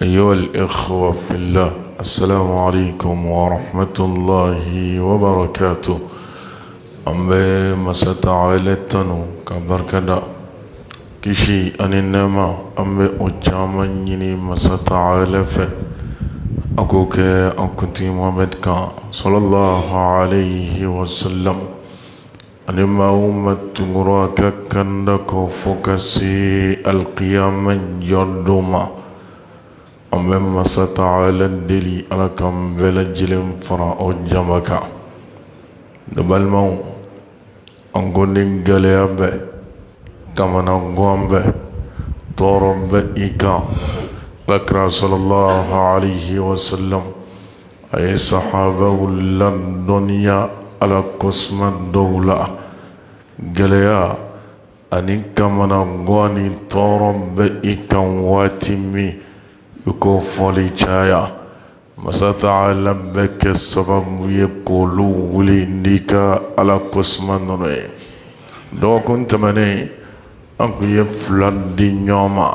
أيها الإخوة في الله، السلام عليكم ورحمة الله وبركاته. أمبي مساتعالتنو كبركدا كشي أنينما أمبي أجامن يني مساتعالف أكوك أكنتي محمد كان صلى الله عليه وسلم أنما أمت مراك كندك فكسي القيامة يردما أمم مساتعالى دلي على كم بلا جلم فرا أو جمكا دبل مو أنغونين غليا به كما نغوان به طورم به إيكا لكرا صلى الله عليه وسلم أي صحابة الدنيا على قسم الدولة غليا أني كما نغواني طورم به إيكا واتمي yuko foli chaya masataala beke sababu ye kolu wuli ndika ala kosmanone dokun tamane anku ye flandi nyoma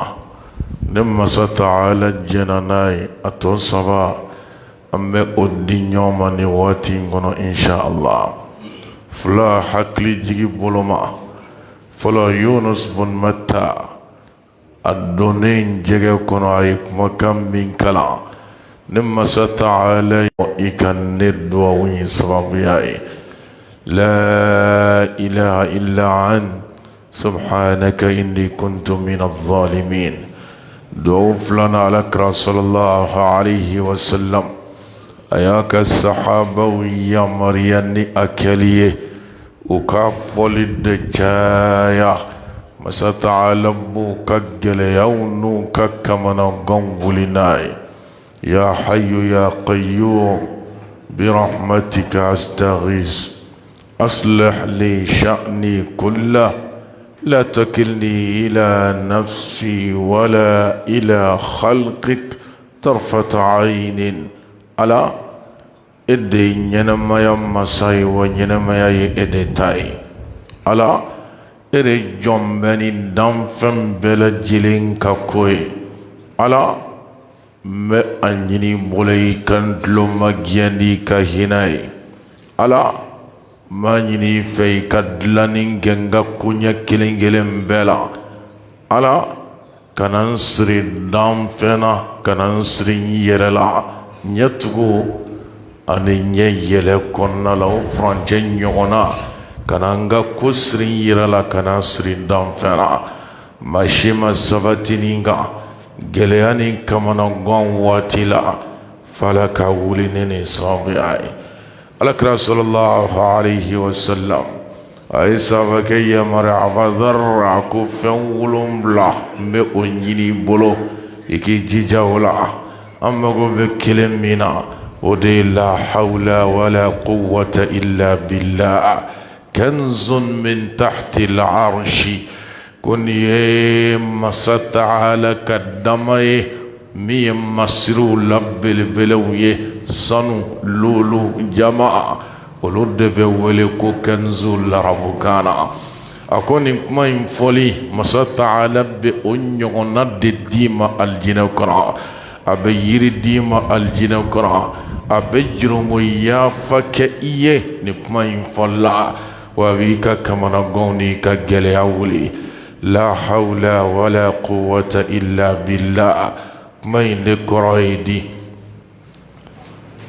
ne masataala jenanai ato saba ambe odi nyoma ni wati ngono insha Allah fla hakli jigi boloma fala Yunus bun Matta الدونين جيجا كونو ايك مكان من كلا نما ستعالى وإيكان ندوا وين صبابياي لا إله إلا عن سبحانك إني كنت من الظالمين دوف لنا على صلى الله عليه وسلم أياك الصحابة ويا مرياني أكليه وكافل الدجايا مساتعالبو كجل يونو ككمنا غنغوليناي يا حي يا قيوم برحمتك استغيث اصلح لي شأني كله لا تكلني الى نفسي ولا الى خلقك طرفة عين على ادي ينما يمساي ونينما يدتاي على ere jombeni danfɛn bɛɛ lajɛlen ka ko ye ala n bɛ a ɲini bolo i ka n tulo magiyandi ka hinɛ ye ala n b'a ɲini i fɛ i ka dilanni kɛ n ka koɲɛ kelen kelen bɛɛ la ala kana n siri danfɛn na kana n siri n yɛrɛ la ɲɛtugu ani ɲɛ yɛlɛ kɔnɔna la o furancɛ ɲɔgɔn na kana nga ko sirin yira la kana sirin danfɛn na masi ma sabatini nga gɛlɛya ni kamana gan waati la fala ka wuli ne ni sababuya ye alakira sallallahu alayhi wa sallam a ye sabakɛ yamari abadar a ko fɛn wolonwula n bɛ o ɲini i bolo i k'i jija o la an mago bɛ kelen min na o de ye la hawla wala quwwata illa billah كنز من تحت العرش كن مساتعالى كدمي مي مسرو لبل بلوي صنو لولو جماعة ولود بولكو كنز لربكانا أكون ما ينفولي مساتعالى بأنيو ند ديما الجنوكرا أبير ديما الجنوكرا أبجرم يافكئيه نكما ينفولا وبيك كما نقوني كجلي أولي لا حول ولا قوة إلا بالله ما ينكرايدي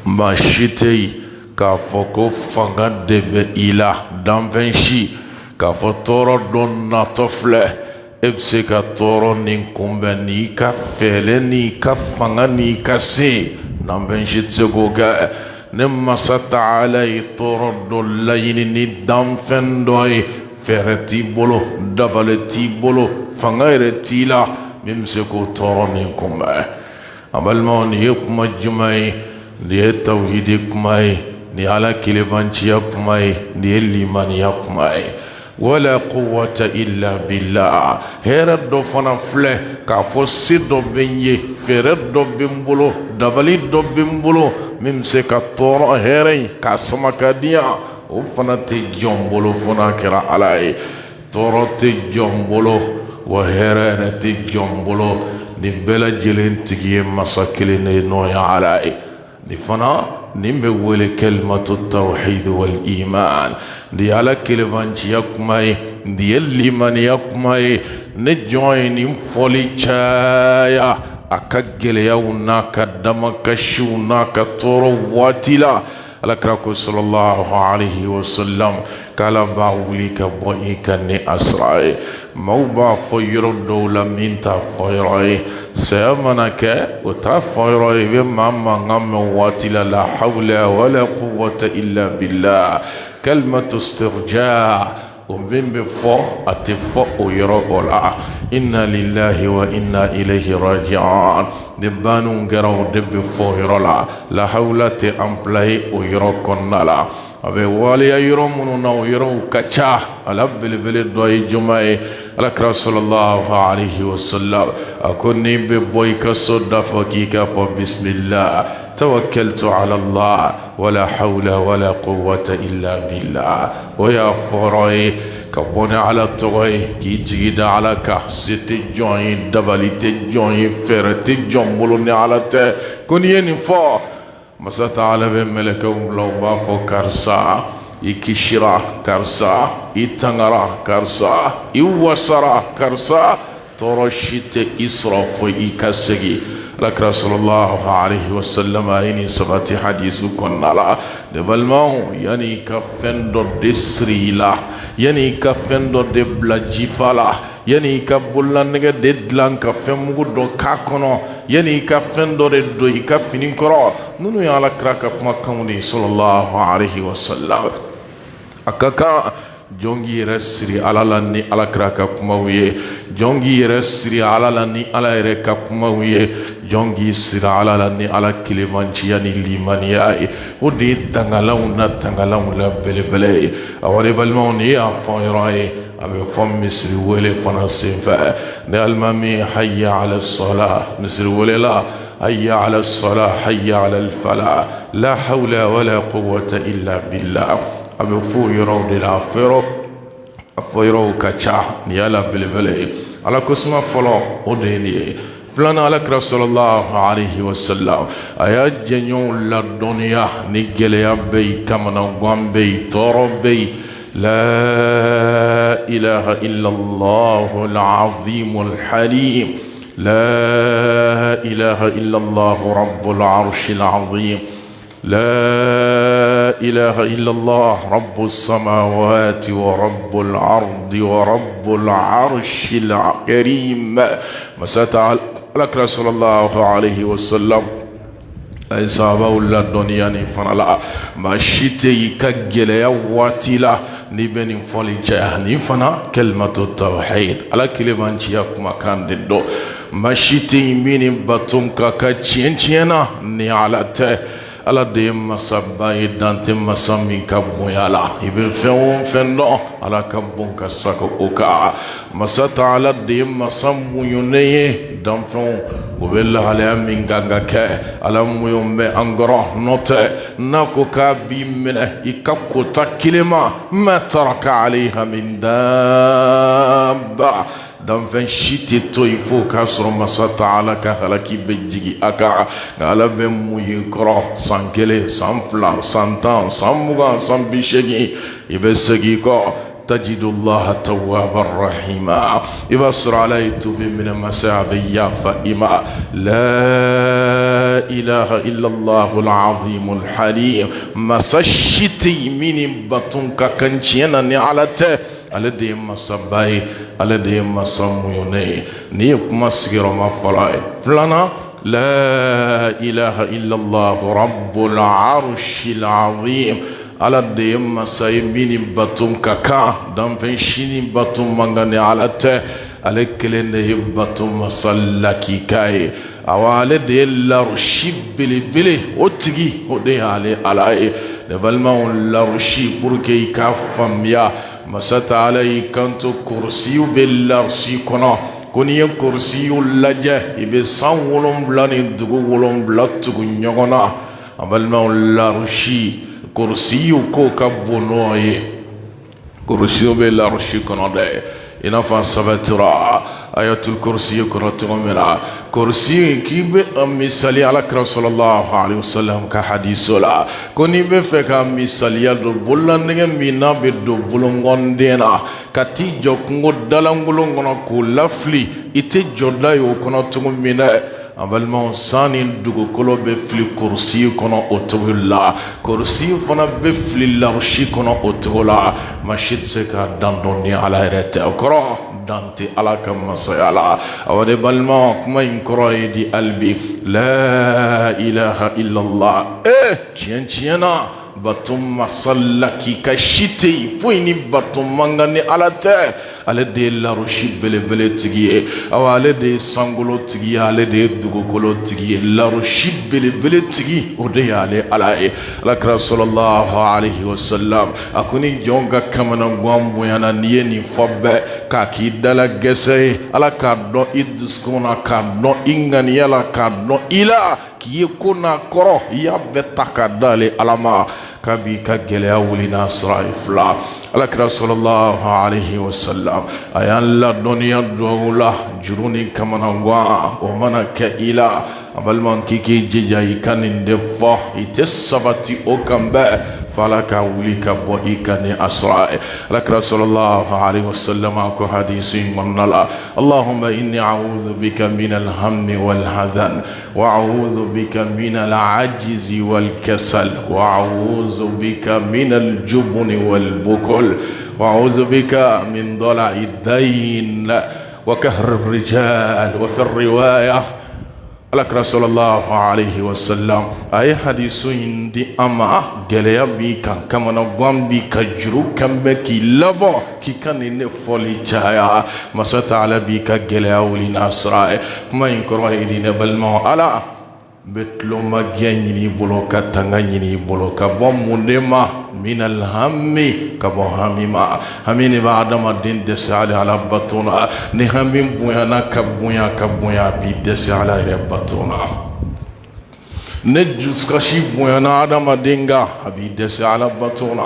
ما شتي كافوكو فغد بإله دامفنشي كافوتورو دون نطفله إبسي كاتورو نينكم بني كفلني كفغني كسي دامفنشي تسوكوكا نما ستعالى طرد الليل ندام فندوي فرتي بولو دبلتي بولو فغيرتي لا ممسكو طرنكم أبل مون يكم الجمعي دي التوحيد يكمعي دي على كلبانشي يكمعي دي الليمان يكمعي ولا قوة إلا بالله هيرد دو فنا فله كافو سيدو بنيه فرد دو بمبولو دبلي دو بمبولو ممسك الطور هيري كاسمك ديا وفنا تجنبولو فنا كرا علي طور تجنبولو وهيري تجنبولو نبلا جلين تجي مساكلين نويا على نفنا نمبول كلمة التوحيد والإيمان دي على كلمة يقمي دي اللي من يقمي نجوين فولي شايا أكجل يونا كدما كشونا كتورو واتلا لكرك صلى الله عليه وسلم قال باوليك بوئيك ني أسرائي موبا فيرو دولة من تفيرائي سيامنك وتفيرائي بما غم واتلا لا حول ولا قوة إلا بالله كلمة استرجاع وبين بفو أتفو يرولا إنا لله وإنا إليه راجعون دبانو غراو دب فو يرولا لا حول تأمبلاي ويروكونا لا أبي والي يرومونو نو يرو كچا على بلبل دوي جمعي على صلى الله عليه وسلم أكوني ببويك صدى فكيك بسم الله توكلت على الله ولا حول ولا قوة إلا بالله ويا فراي كبوني على الطوي كي جيد على كحسة جوين دبلي تجوين فرت جون بلوني على ت كوني نفا مسات على بملك لو بافو كارسا يكشرا كارسا يتنغرا كارسا يوسرا كارسا ترشيت إسراف يكسجي لك رسول الله عليه وسلم إني سبت حديث كنا لا دبلماو يعني كفندو دسريلا يعني كفندو دبلا جيفالا يعني كبولان نجا ددلان كفمو دو كاكونو يعني كفندو ردو يكفينين كرو نونو يالا كراك مكموني صلى الله عليه وسلم أكاكا jongi resri alalani alakraka kumawiye jongi resri alalani alaire kapumawiye jongi sira alalani ala kilimanchi yani limaniai udi tangalauna tangalauna belebele awale balmoni ya fayrai abe fam misri wele fana sinfa ne almami hayya ala salah misri wele la hayya ala salah hayya ala al falah la hawla wala quwwata illa billah abe fu yurodi la fero afoyro kacha ni ala bilbele ala kusma folo odeni flana ala kraf sallallahu alayhi wa sallam aya jenyon la dunya ni gele abay kamana gombe torobe la ilaha illa allah al azim al halim la ilaha illa allah rabbul arsh al azim لا إله إلا الله رب السماوات ورب الأرض ورب العرش الكريم مسات لك رسول الله عليه وسلم أي صحابة الله الدنيا نفنا ما شتي كجل يواتلا نبني فلجاه نفنا كلمة التوحيد على كلمة جياك مكان دو ما شتي مني باتم كاكا ني على ته ala de masaba dante masami kabuyala ibe fendo ala kabon ka sako oka masata ala de masamu yuneye damfon obella ala min ganga ke ala muyombe angoro note nako ka bimene ikako takilema ma taraka alaiha min dabba dan fen shiti to ifo kasro masata ala ka halaki bejigi aka ala be muyi kro sankele sanfla santan samuga sambishegi ibesegi ko تجد الله توابا رحيما يبصر عليت من مسابيا فإما لا إله إلا الله العظيم الحليم مسشتي من بطنك كنشينا نعلته على ديم مسابي على ديم مساميوني نيك مسجر مفلاي فلنا لا إله إلا الله رب العرش العظيم على ديم مساي من بطن كاكا دم فيشيني بطن مغاني على ته على كلنه بطن مسلكي كاي awale de la rushi bili otigi ode ale alai de balma on la rushi pour que ka famia masata alai kanto kursi bil arsi kono koni kursi laje ibe sawolom blani dugo wolom blattu nyogona abalma on la rushi kursi ko kabonoye kursi bil arsi kono de ina fa sabatra ayatul kursi kuratu mira kursi kibe misali ala kira sallallahu alaihi wasallam ka hadiso la koni be fe ka misali ya do bollandege mina be do bolongondena kati jokungo dalangulo ngono ko lafli ite joda yo kono tumu mina abalma sani dugu kolo be fili kursi kono otola kursi fana be fili larshi kono otola mashid se ka dandoni ala rete okoro dante ala kama sayala awade balma kuma inkoro di albi la ilaha illa allah chiena batum masallaki kashiti fuini batum mangani alate ale de la roshi bele bele tigiye awale de sangolo tigiye ale de dugukolo tigiye la roshi bele bele tigi ode ale alae alakra sallallahu alaihi wasallam akuni jonga kamana gwambo yana niye ni fobbe ka kidala gese ala kaddo iduskona kaddo ingani yala kaddo ila kiye kuna koro ya betaka dale alama kabi ka gele awli nasra ifla alakira sallallahu alaihi wasallam ayan la dunya dola juruni kamana wa o mana ka ila abal man kiki jijai kanin defo ite sabati o kamba falaka wulika bo ikani asra alakira sallallahu alaihi wasallam ko hadisi manala allahumma inni a'udhu bika min al-hammi wal hadhan wa a'udhu bika min al-'ajzi wal kasal wa a'udhu bika min al-jubni wal bukl وأعوذ بك من ضلع الدين وكهر الرجال وفي الرواية الأكرم صلى الله عليه وسلم أي حديث عندي أما جليا بيكا كما نقوم بكجرو كم بكي لبا كي كان نفولي جايا ما ستعلى بيكا جليا ولنا أسرائي كما ينكروا إلينا بالماء على betlo magyani boloka tangani boloka bomundema min alhammi kabo hamima hamini ba adama din desali ala batuna ni hamim buyana kabuya bi desali ala batuna ne juskashi buyana adama dinga abi desali ala batuna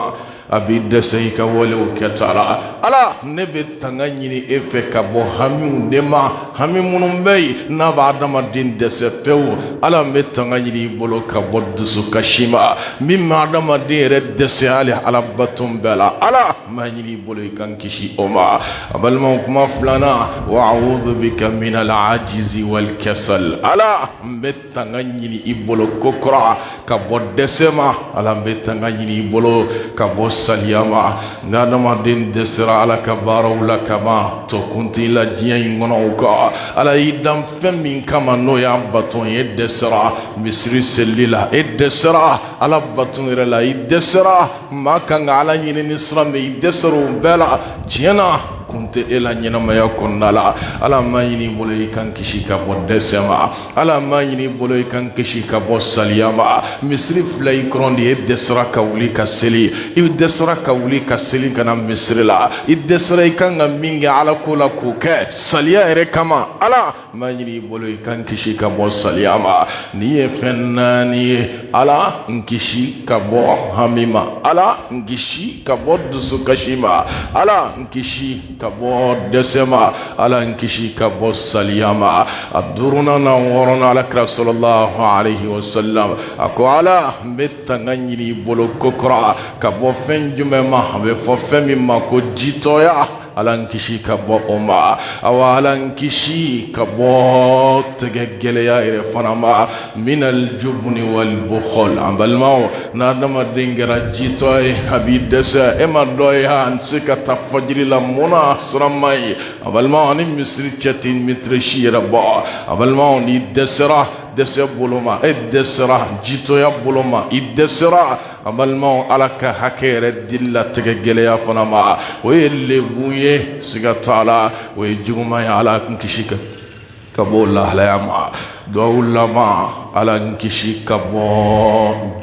abi desai ka wolo ketala ala ne be tangani efe kabo hamu dema hamimunum bay na ba adama din dese pew ala me tangani bolo kabo dusu kashima mimma adama din red dese ala batum bala ala manini bolo kan kishi oma abal ma kuma fulana wa a'udhu bika min al-ajizi wal kasal ala me tangani ibolo kokra kabo desema ala me tangani ibolo kabo saliyama nadama din desira ala kabara wala kama to kunti la diyan ngono ka ala idam femin kama no ya baton ye desira misri selila e desira ala baton la e desira makanga ala nyini nisra me desiru bela jena kunte ela nyina maya konnala ala mayini boloy kan kishi ka bo desema ala mayini boloy kan kishi ka bo saliyama misri flay krondi e desra ka wuli ka seli e desra ka wuli ka seli kana misri la e desra kan minga ala kula ku ke saliya ere kama ala mayini boloy kan kishi ka bo saliyama ni e fennani ala nkishi ka bo hamima ala nkishi ka bo dusu kashima ala nkishi kabo desema ala nkishi kabo saliyama aduruna na worona ala kra sallallahu alaihi wasallam ako ala metanganyini bolo kokra kabo fenjume ma be fo femi ma ko jitoya ala nkishi kabo oma awa ala nkishi kabo tegegele ya ire fanama min aljubni wal bukhul ambalmao nadama dingera jitoy habidesa ema doya ansika tafajri la mona sramai ambalmao ni misri chatin mitrishi rabba ambalmao ni desra dese buluma edesra jitoya buluma idesra amalma alaka hakere dilla tegegele ya fanama wele buye sigatala we juguma ya ala kishika kabola la yama dawla ma ala kishika bo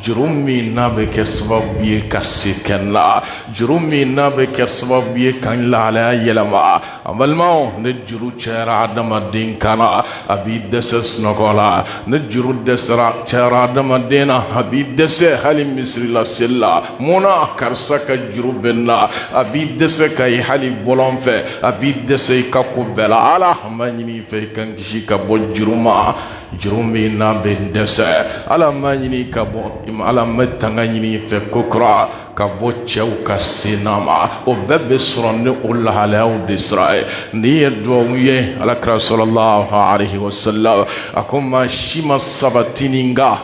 jurumi na be kɛ sababu ye ka se kɛn la jurumi na be kɛ sababu ye kan lahalaya yɛlɛma a balimaw ne juru cɛra adamaden kana a b'i dɛsɛ sunɔgɔ la ne juru dɛsɛra cɛra adamaden na a b'i dɛsɛ hali misiri la seli la munna karisa ka juru bɛ n la a b'i dɛsɛ ka ye hali bɔlɔn fɛ a b'i dɛsɛ i ka ko bɛɛ la ala an b'a ɲini i fɛ i kan kisi ka bɔ juru ma juru min n'a bɛ n dɛsɛ ala an b'a ɲini ka bɔ ala an bɛ tanga ɲini i fɛ ko kura ka bɔ cɛw ka senna ma o bɛɛ bɛ sɔrɔ ni o lahalayaw de sira ye nin ye duwawu ye alakira sallallahu alaihi wasallam a ko maa si ma sabati nin kan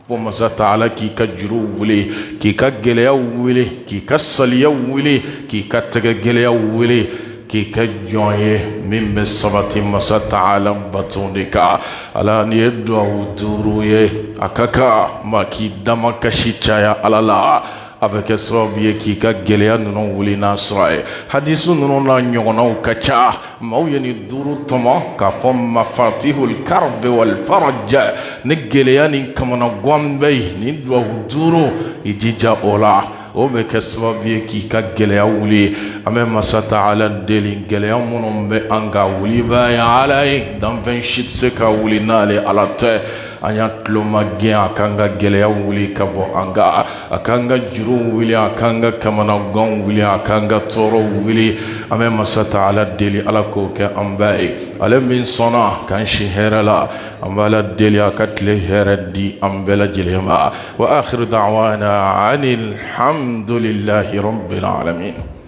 fo masa taala k'i ka juru wuli k'i ka gɛlɛyaw wuli k'i ka saliyaw wuli k'i ka tɛgɛ gɛlɛyaw wuli k'i ka jɔn ye min bɛ sabati masa taala bato de kan ala nin ye duwawu 5 ye a ka kan maa k'i dama kasi caya ala la a bɛ kɛ sababu ye k'i ka gɛlɛya ninnu wuli n'a sɔrɔ ye hadisu ninnu n'a ɲɔgɔnnaw ka ca maaw ye nin 5 tɔmɔ k'a fɔ mafatihul karbi wal faraj ni gɛlɛya ni kamanagan bɛ yen nin duwawu 5 i jija o la o bɛ kɛ sababu ye k'i ka gɛlɛya wuli an bɛ masa taala deli gɛlɛya minnu bɛ an ka wuli b'a ye ala ye danfɛn si tɛ se ka wuli n'ale ala tɛ an y'a tulo ma gɛn a kan ka gɛlɛya wuli ka bɔ an ka a kan ka juru wuli a kan ka kamanagan wuli a kan ka tɔɔrɔ wuli an bɛ masa taala deli ala k'o kɛ an bɛɛ ye ale min sɔnna k'an si hɛrɛ la an b'a la deli a ka tile hɛrɛ di an bɛɛ lajɛlen ma wa akhiru da'wana anil hamdulillahi rabbil alamin